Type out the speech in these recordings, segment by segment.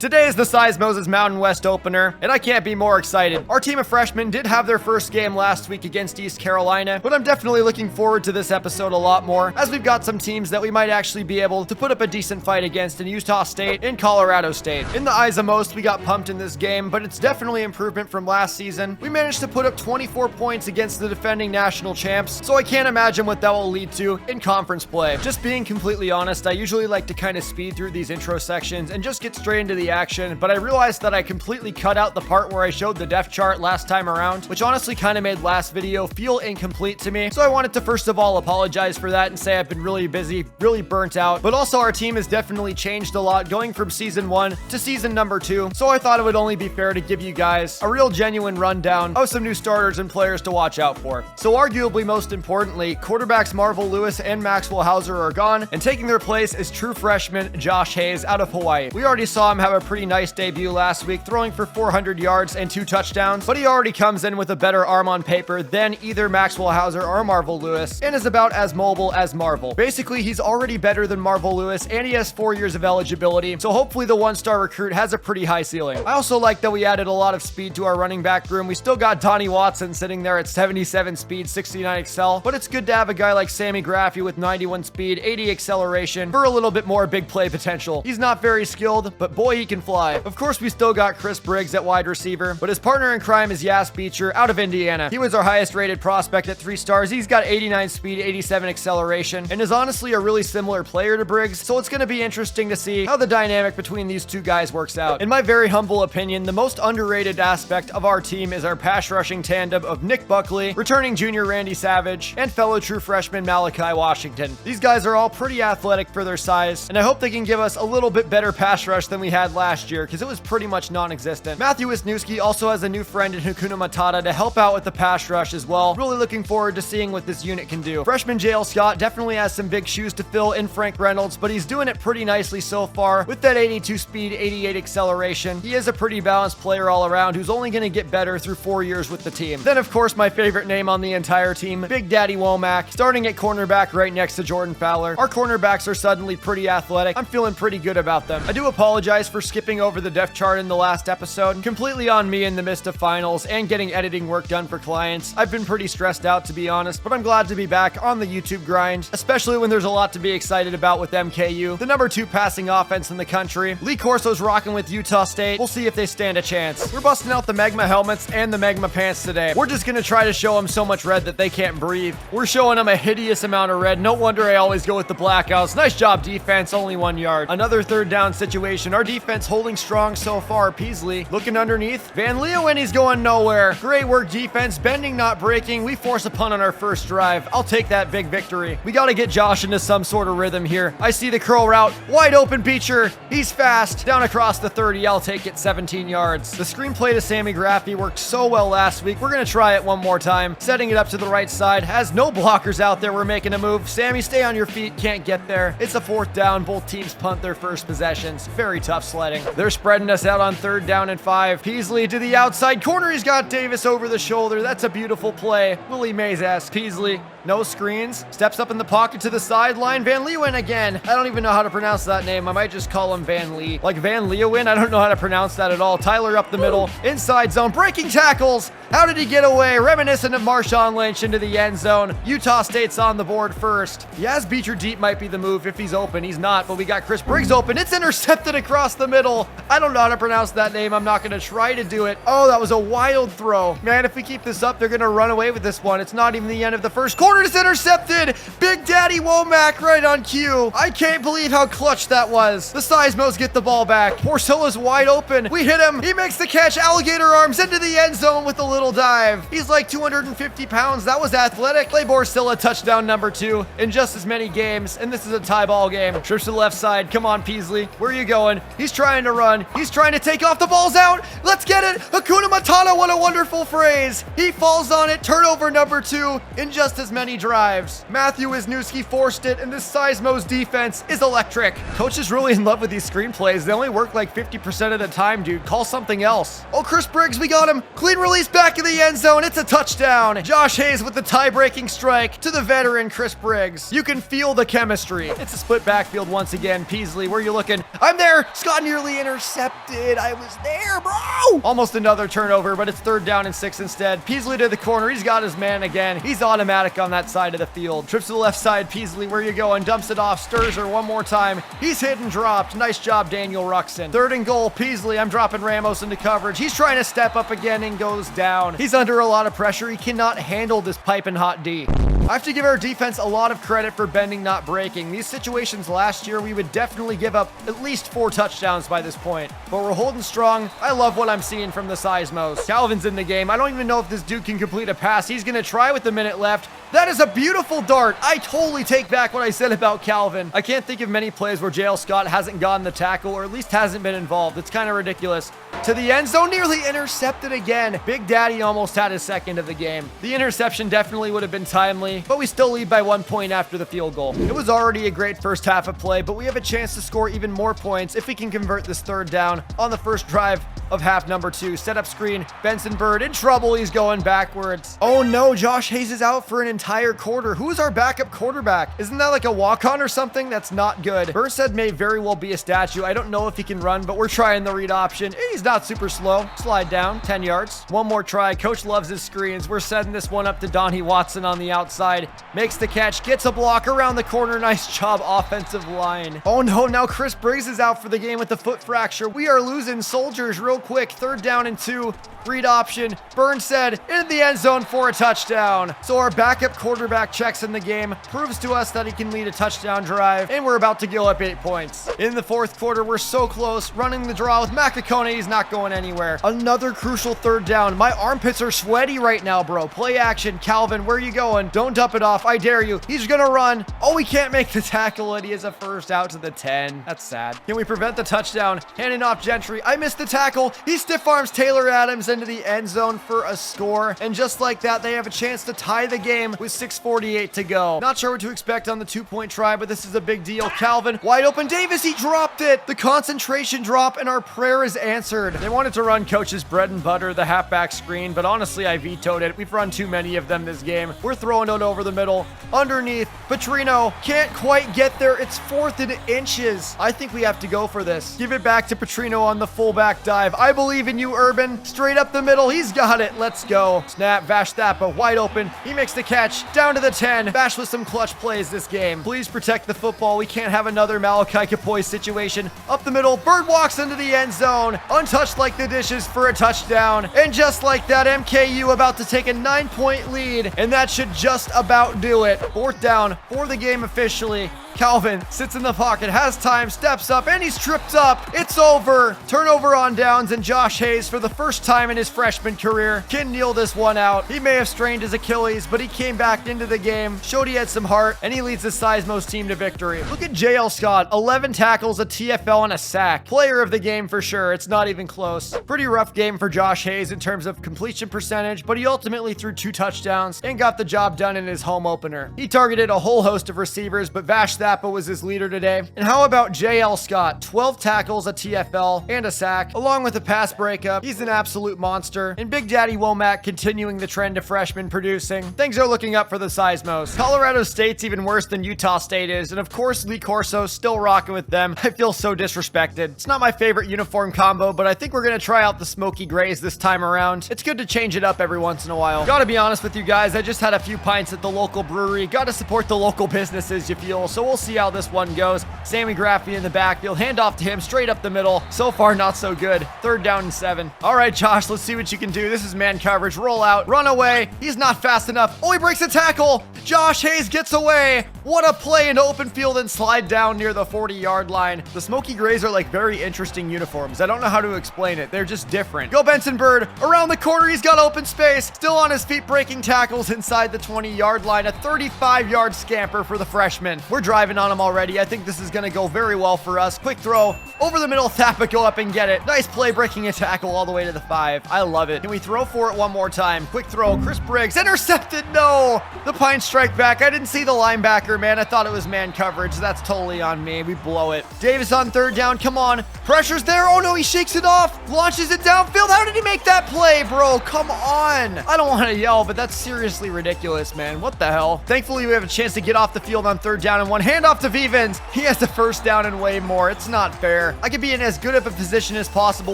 Today is the Seismos Mountain West opener, and I can't be more excited. Our team of freshmen did have their first game last week against East Carolina, but I'm definitely looking forward to this episode a lot more, as we've got some teams that we might actually be able to put up a decent fight against in Utah State and Colorado State. In the eyes of most, we got pumped in this game, but it's definitely improvement from last season. We managed to put up 24 points against the defending national champs, so I can't imagine what that will lead to in conference play. Just being completely honest, I usually like to kind of speed through these intro sections and just get straight into the action, but I realized that I completely cut out the part where I showed the depth chart last time around, which honestly kind of made last video feel incomplete to me. So I wanted to first of all apologize for that and say I've been really busy, really burnt out, but also our team has definitely changed a lot going from season 1 to season number 2. So I thought it would only be fair to give you guys a real genuine rundown of some new starters and players to watch out for. So arguably most importantly, quarterbacks Marvel Lewis and Maxwell Hauser are gone, and taking their place is true freshman Josh Hayes out of Hawaii. We already saw him have a pretty nice debut last week, throwing for 400 yards and 2 touchdowns, but he already comes in with a better arm on paper than either Maxwell Hauser or Marvel Lewis, and is about as mobile as Marvel. Basically, he's already better than Marvel Lewis, and he has 4 years of eligibility, so hopefully the one-star recruit has a pretty high ceiling. I also like that we added a lot of speed to our running back room. We still got Donnie Watson sitting there at 77 speed, 69 excel, but it's good to have a guy like Sammy Graffey with 91 speed, 80 acceleration for a little bit more big play potential. He's not very skilled, but boy, he can fly. Of course, we still got Chris Briggs at wide receiver, but his partner in crime is Yas Beecher out of Indiana. He was our highest rated prospect at 3 stars. He's got 89 speed, 87 acceleration, and is honestly a really similar player to Briggs, so it's going to be interesting to see how the dynamic between these two guys works out. In my very humble opinion, the most underrated aspect of our team is our pass rushing tandem of Nick Buckley, returning junior Randy Savage, and fellow true freshman Malachi Washington. These guys are all pretty athletic for their size, and I hope they can give us a little bit better pass rush than we had last year, because it was pretty much non-existent. Matthew Wisniewski also has a new friend in Hakuna Matata to help out with the pass rush as well. Really looking forward to seeing what this unit can do. Freshman JL Scott definitely has some big shoes to fill in Frank Reynolds, but he's doing it pretty nicely so far with that 82 speed, 88 acceleration. He is a pretty balanced player all around who's only going to get better through 4 years with the team. Then of course my favorite name on the entire team, Big Daddy Womack, starting at cornerback right next to Jordan Fowler. Our cornerbacks are suddenly pretty athletic. I'm feeling pretty good about them. I do apologize for skipping over the depth chart in the last episode. Completely on me in the midst of finals and getting editing work done for clients. I've been pretty stressed out, to be honest, but I'm glad to be back on the YouTube grind, especially when there's a lot to be excited about with MKU, the number 2 passing offense in the country. Lee Corso's rocking with Utah State. We'll see if they stand a chance. We're busting out the Magma helmets and the Magma pants today. We're just gonna try to show them so much red that they can't breathe. We're showing them a hideous amount of red. No wonder I always go with the blackouts. Nice job, defense. Only 1 yard. Another 3rd down situation. Our defense holding strong so far. Peasley looking underneath. Van Leeuwen, he's going nowhere. Great work, defense. Bending, not breaking. We force a punt on our first drive. I'll take that big victory. We got to get Josh into some sort of rhythm here. I see the curl route. Wide open Beecher. He's fast. Down across the 30. I'll take it. 17 yards. The screenplay to Sammy Graffey worked so well last week. We're going to try it one more time. Setting it up to the right side. Has no blockers out there. We're making a move. Sammy, stay on your feet. Can't get there. It's a 4th down. Both teams punt their first possessions. Very tough sledding. They're spreading us out on 3rd down and 5. Peasley to the outside corner. He's got Davis over the shoulder. That's a beautiful play. Willie Mays asks Peasley. No screens. Steps up in the pocket to the sideline. Van Leeuwen again. I don't even know how to pronounce that name. I might just call him Van Lee. Like Van Leeuwen? I don't know how to pronounce that at all. Tyler up the middle. Inside zone. Breaking tackles. How did he get away? Reminiscent of Marshawn Lynch into the end zone. Utah State's on the board first. Yas Beecher deep might be the move if he's open. He's not, but we got Chris Briggs open. It's intercepted across the middle. I don't know how to pronounce that name. I'm not going to try to do it. Oh, that was a wild throw. Man, if we keep this up, they're going to run away with this one. It's not even the end of the first quarter. It's intercepted. Big Daddy Womack right on cue. I can't believe how clutch that was. The Seismos get the ball back. Porcilla's wide open. We hit him. He makes the catch. Alligator arms into the end zone with a little dive. He's like 250 pounds. That was athletic. Play Porcilla touchdown number 2 in just as many games, and this is a tie ball game. Trips to the left side. Come on, Peasley. Where are you going? He's trying to run. He's trying to take off. The ball's out. Let's get it. Hakuna Matata. What a wonderful phrase. He falls on it. Turnover number 2 in just as many many drives. Matthew Wisniewski forced it, and this Seismos defense is electric. Coach is really in love with these screenplays. They only work like 50% of the time, dude. Call something else. Oh, Chris Briggs, we got him. Clean release back in the end zone. It's a touchdown. Josh Hayes with the tie-breaking strike to the veteran Chris Briggs. You can feel the chemistry. It's a split backfield once again. Peasley, where you looking? I'm there. Scott nearly intercepted. I was there, bro. Almost another turnover, but it's 3rd down and 6 instead. Peasley to the corner. He's got his man again. He's automatic on that side of the field. Trips to the left side. Peasley, where you going? Dumps it off. Sturzer one more time. He's hit and dropped. Nice job, Daniel Ruxin. 3rd and goal. Peasley, I'm dropping Ramos into coverage. He's trying to step up again and goes down. He's under a lot of pressure. He cannot handle this piping hot D. I have to give our defense a lot of credit for bending, not breaking. These situations last year, we would definitely give up at least 4 touchdowns by this point. But we're holding strong. I love what I'm seeing from the Seismos. Calvin's in the game. I don't even know if this dude can complete a pass. He's going to try with a minute left. That is a beautiful dart. I totally take back what I said about Calvin. I can't think of many plays where JL Scott hasn't gotten the tackle or at least hasn't been involved. It's kind of ridiculous. To the end zone, nearly intercepted again. Big Daddy almost had his second of the game. The interception definitely would have been timely, but we still lead by 1 point after the field goal. It was already a great first half of play, but we have a chance to score even more points if we can convert this 3rd down on the first drive of half number 2. Set up screen. Benson Bird in trouble. He's going backwards. Oh no, Josh Hayes is out for an entire quarter. Who is our backup quarterback? Isn't that like a walk-on or something? That's not good. Burstead may very well be a statue. I don't know if he can run, but we're trying the read option. He's not super slow. Slide down. 10 yards. One more try. Coach loves his screens. We're setting this one up to Donnie Watson on the outside. Makes the catch. Gets a block around the corner. Nice job, offensive line. Oh no, now Chris Briggs is out for the game with a foot fracture. We are losing soldiers real quick. 3rd down and 2. Read option. Burnsted in the end zone for a touchdown. So our backup quarterback checks in the game, proves to us that he can lead a touchdown drive, and we're about to go up 8 points. In the 4th quarter, we're so close. Running the draw with Makakone. He's not going anywhere. Another crucial 3rd down. My armpits are sweaty right now, bro. Play action. Calvin, where are you going? Don't dump it off. I dare you. He's gonna run. Oh, he can't make the tackle, and he is a first out to the 10. That's sad. Can we prevent the touchdown? Handing off Gentry. I missed the tackle. He stiff arms Taylor Adams into the end zone for a score, and just like that, they have a chance to tie the game with 6:48 to go. Not sure what to expect on the 2-point try, but this is a big deal. Calvin, wide open. Davis, he dropped it. The concentration drop, and our prayer is answered. They wanted to run Coach's bread and butter, the halfback screen, but honestly, I vetoed it. We've run too many of them this game. We're throwing it over the middle. Underneath, Petrino can't quite get there. It's 4th and inches. I think we have to go for this. Give it back to Petrino on the fullback dive. I believe in you, Urban. Straight up the middle. He's got it. Let's go. Snap. Vash Thapa wide open. He makes the catch down to the 10. Vash with some clutch plays this game. Please protect the football. We can't have another Malachi Kapoy situation. Up the middle. Bird walks into the end zone. Untouched like the dishes for a touchdown. And just like that, MKU about to take a 9-point lead. And that should just about do it. 4th down for the game officially. Calvin sits in the pocket, has time, steps up, and he's tripped up. It's over. Turnover on downs, and Josh Hayes, for the first time in his freshman career, can kneel this one out. He may have strained his Achilles, but he came back into the game, showed he had some heart, and he leads the Seismos team to victory. Look at JL Scott, 11 tackles, a TFL, and a sack. Player of the game for sure. It's not even close. Pretty rough game for Josh Hayes in terms of completion percentage, but he ultimately threw 2 touchdowns and got the job done in his home opener. He targeted a whole host of receivers, but Vash Thapa was his leader today. And how about JL Scott? 12 tackles, a TFL, and a sack, along with a pass breakup. He's an absolute monster. And Big Daddy Womack continuing the trend of freshmen producing. Things are looking up for the Seismos. Colorado State's even worse than Utah State is, and of course Lee Corso's still rocking with them. I feel so disrespected. It's not my favorite uniform combo, but I think we're gonna try out the smoky grays this time around. It's good to change it up every once in a while. Gotta be honest with you guys, I just had a few pints at the local brewery. Gotta support the local businesses, you feel, so we'll see how this one goes. Sammy Graffi in the backfield, handoff to him, straight up the middle. So far, not so good. 3rd down and 7. All right, Josh, let's see what you can do. This is man coverage. Roll out, run away. He's not fast enough. Oh, he breaks a tackle. Josh Hayes gets away. What a play in open field and slide down near the 40-yard line. The Smoky Grays are like very interesting uniforms. I don't know how to explain it. They're just different. Go Benson Bird. Around the corner, he's got open space. Still on his feet, breaking tackles inside the 20-yard line. A 35-yard scamper for the freshman. We're driving driving on him already. I think this is going to go very well for us. Quick throw over the middle. Thappa, go up and get it. Nice play, breaking a tackle all the way to the 5. I love it. Can we throw for it one more time? Quick throw. Chris Briggs intercepted. No, the Pine strike back. I didn't see the linebacker, man. I thought it was man coverage. That's totally on me. We blow it. Davis on third down. Come on. Pressure's there. Oh no, he shakes it off. Launches it downfield. How did he make that play, bro? Come on. I don't want to yell, but that's seriously ridiculous, man. What the hell? Thankfully, we have a chance to get off the field on third down and one. Handoff to Vivens. He has the first down and way more. It's not fair. I could be in as good of a position as possible.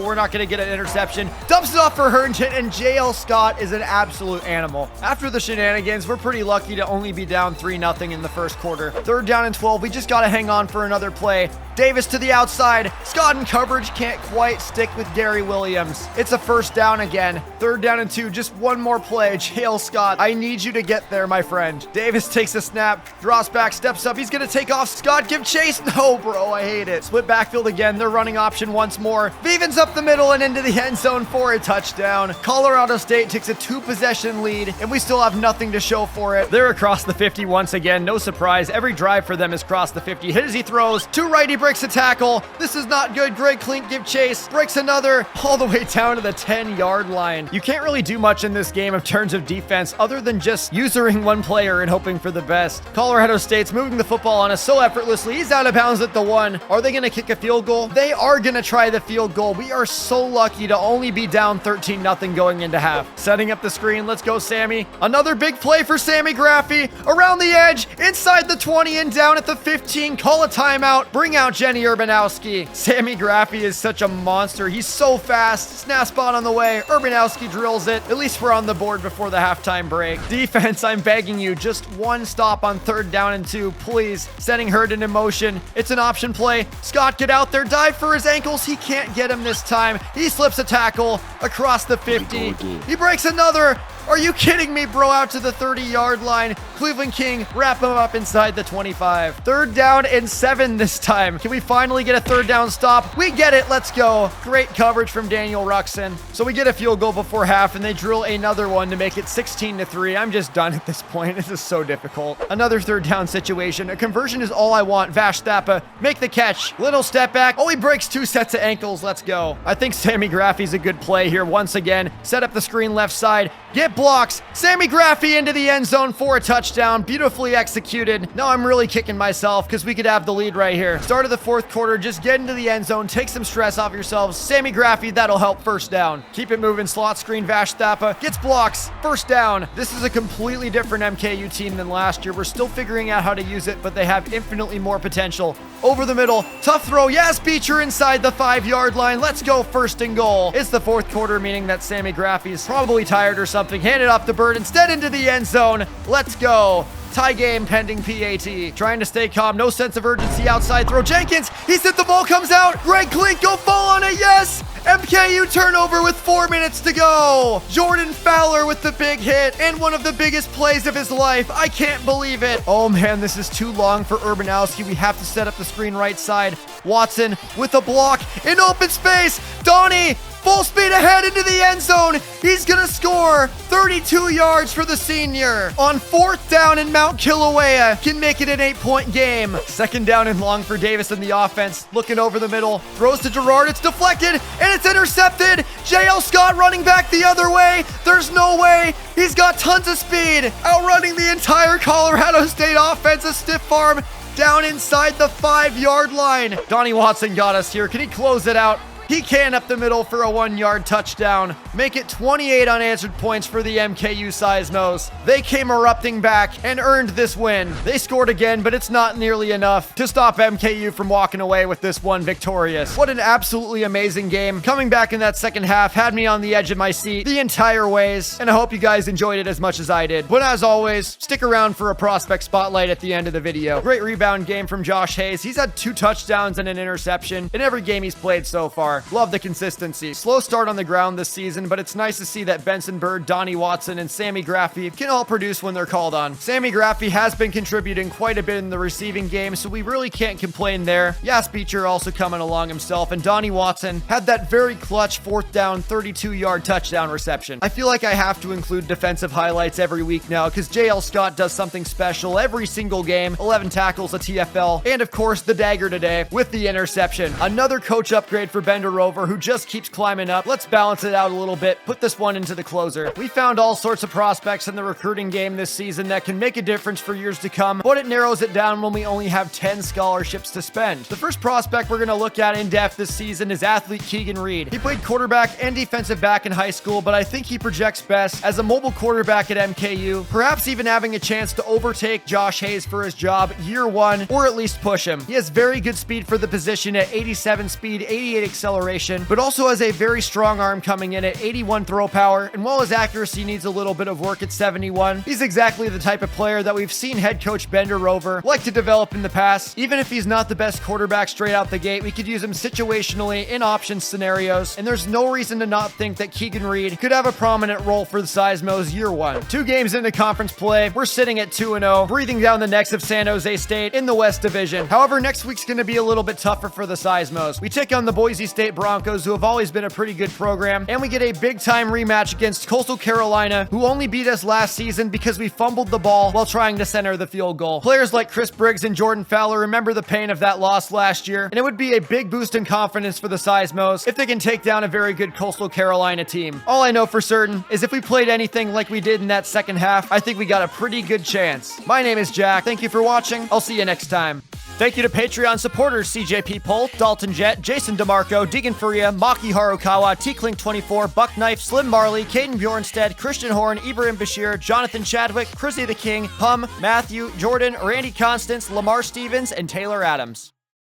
We're not going to get an interception. Dumps it off for Herndon, and JL Scott is an absolute animal. After the shenanigans, we're pretty lucky to only be down 3-0 in the first quarter. Third down and 12. We just got to hang on for another play. Davis to the outside. Scott in coverage, can't quite stick with Gary Williams. It's a first down again. Third down and 2. Just one more play. JL Scott, I need you to get there, my friend. Davis takes a snap, drops back, steps up. He's going to take off. Scott, give chase. No, bro, I hate it. Split backfield again. They're running option once more. Vivens up the middle and into the end zone for a touchdown. Colorado State takes a 2-possession lead, and we still have nothing to show for it. They're across the 50 once again. No surprise. Every drive for them is across the 50. Hit as he throws. To right, he breaks a tackle. This is not good. Greg Klink give chase. Breaks another all the way down to the 10-yard line. You can't really do much in this game in terms of defense other than just usering one player and hoping for the best. Colorado State's moving the football on us so effortlessly. He's out of bounds at the 1. Are they going to kick a field goal? They are going to try the field goal. We are so lucky to only be down 13-0 going into half. Setting up the screen. Let's go, Sammy. Another big play for Sammy Graffi. Around the edge, inside the 20 and down at the 15. Call a timeout. Bring out Jenny Urbanowski. Sammy Graffi is such a monster. He's so fast. Snap spot on the way. Urbanowski drills it. At least we're on the board before the halftime break. Defense, I'm begging you. Just one stop on third down and 2, please. Setting Herndon in motion. It's an option play. Scott, get out there. Dive for his ankles. He can't get him this time. He slips a tackle across the 50. He breaks another. Are you kidding me, bro? Out to the 30-yard line. Cleveland King wrap him up inside the 25. Third down and 7 this time. Can we finally get a third down stop? We get it. Let's go. Great coverage from Daniel Ruxin. So we get a field goal before half, and they drill another one to make it 16-3. I'm just done at this point. This is so difficult. Another third down situation. A conversion is all I want. Vash Thappa, make the catch. Little step back. Oh, he breaks 2 sets of ankles. Let's go. I think Sammy Graffi's a good play here once again. Set up the screen left side. Get blocks. Sammy Graffi into the end zone for a touchdown. Beautifully executed. Now I'm really kicking myself because we could have the lead right here. Start of the fourth quarter. Just get into the end zone. Take some stress off yourselves. Sammy Graffi, that'll help. First down. Keep it moving. Slot screen. Vash Thappa gets blocks. First down. This is a completely different MKU team than last year. We're still figuring out how to use it, but they have infinitely more potential. Over the middle. Tough throw. Yes, Beecher inside the 5-yard line. Let's go. First and goal. It's the fourth quarter, meaning that Sammy Graffi is probably tired or something. Hand it off to Bird instead into the end zone. Let's go. Tie game pending PAT. Trying to stay calm. No sense of urgency. Outside throw. Jenkins. He said the ball comes out. Greg Klink, go fall on it. Yes. MKU turnover with 4 minutes to go. Jordan Fowler with the big hit and one of the biggest plays of his life. I can't believe it. Oh man, this is too long for Urbanowski. We have to set up the screen right side. Watson with a block in open space. Donnie full speed ahead into the end zone. He's gonna score. 32 yards for the senior. On fourth down in Mt Kilauea. Can make it an 8-point game. Second down and long for Davis in the offense. Looking over the middle. Throws to Gerard. It's deflected and it's intercepted. JL Scott running back the other way. There's no way. He's got tons of speed. Outrunning the entire Colorado State offense. A stiff arm down inside the 5-yard line. Donnie Watson got us here. Can he close it out? He can up the middle for a 1-yard touchdown. Make it 28 unanswered points for the MKU Seismos. They came erupting back and earned this win. They scored again, but it's not nearly enough to stop MKU from walking away with this one victorious. What an absolutely amazing game. Coming back in that second half had me on the edge of my seat the entire ways, and I hope you guys enjoyed it as much as I did. But as always, stick around for a prospect spotlight at the end of the video. Great rebound game from Josh Hayes. He's had 2 touchdowns and an interception in every game he's played so far. far. Love the consistency. Slow start on the ground this season, but it's nice to see that Benson Bird, Donnie Watson, and Sammy Graffi can all produce when they're called on. Sammy Graffi has been contributing quite a bit in the receiving game, so we really can't complain there. Yas Beecher also coming along himself, and Donnie Watson had that very clutch 4th down 32-yard touchdown reception. I feel like I have to include defensive highlights every week now because JL Scott does something special every single game. 11 tackles, a TFL, and of course the dagger today with the interception. Another coach upgrade for Bender Rover, who just keeps climbing up. Let's balance it out a little bit, put this one into the closer. We found all sorts of prospects in the recruiting game this season that can make a difference for years to come, but it narrows it down when we only have 10 scholarships to spend. The first prospect we're going to look at in depth this season is athlete Keegan Reed. He played quarterback and defensive back in high school, but I think he projects best as a mobile quarterback at MKU, perhaps even having a chance to overtake Josh Hayes for his job year one, or at least push him. He has very good speed for the position at 87 speed, 88 acceleration, but also has a very strong arm coming in at 81 throw power, and while his accuracy needs a little bit of work at 71, he's exactly the type of player that we've seen head coach Bender Rover like to develop in the past. Even if he's not the best quarterback straight out the gate, we could use him situationally in option scenarios, and there's no reason to not think that Keegan Reed could have a prominent role for the Seismos year one. 2 games into conference play, we're sitting at 2-0, breathing down the necks of San Jose State in the West Division. However, next week's going to be a little bit tougher for the Seismos. We take on the Boise State Broncos, who have always been a pretty good program, and we get a big-time rematch against Coastal Carolina, who only beat us last season because we fumbled the ball while trying to center the field goal. Players like Chris Briggs and Jordan Fowler remember the pain of that loss last year, and it would be a big boost in confidence for the Seismos if they can take down a very good Coastal Carolina team. All I know for certain is if we played anything like we did in that second half, I think we got a pretty good chance. My name is Jack. Thank you for watching. I'll see you next time. Thank you to Patreon supporters CJP Polt, Dalton Jett, Jason DeMarco, Deegan Faria, Maki Harukawa, T-Clink24, Buck Knife, Slim Marley, Caden Bjornstead, Christian Horn, Ibrahim Bashir, Jonathan Chadwick, Chrissy the King, Hum, Matthew, Jordan, Randy Constance, Lamar Stevens, and Taylor Adams.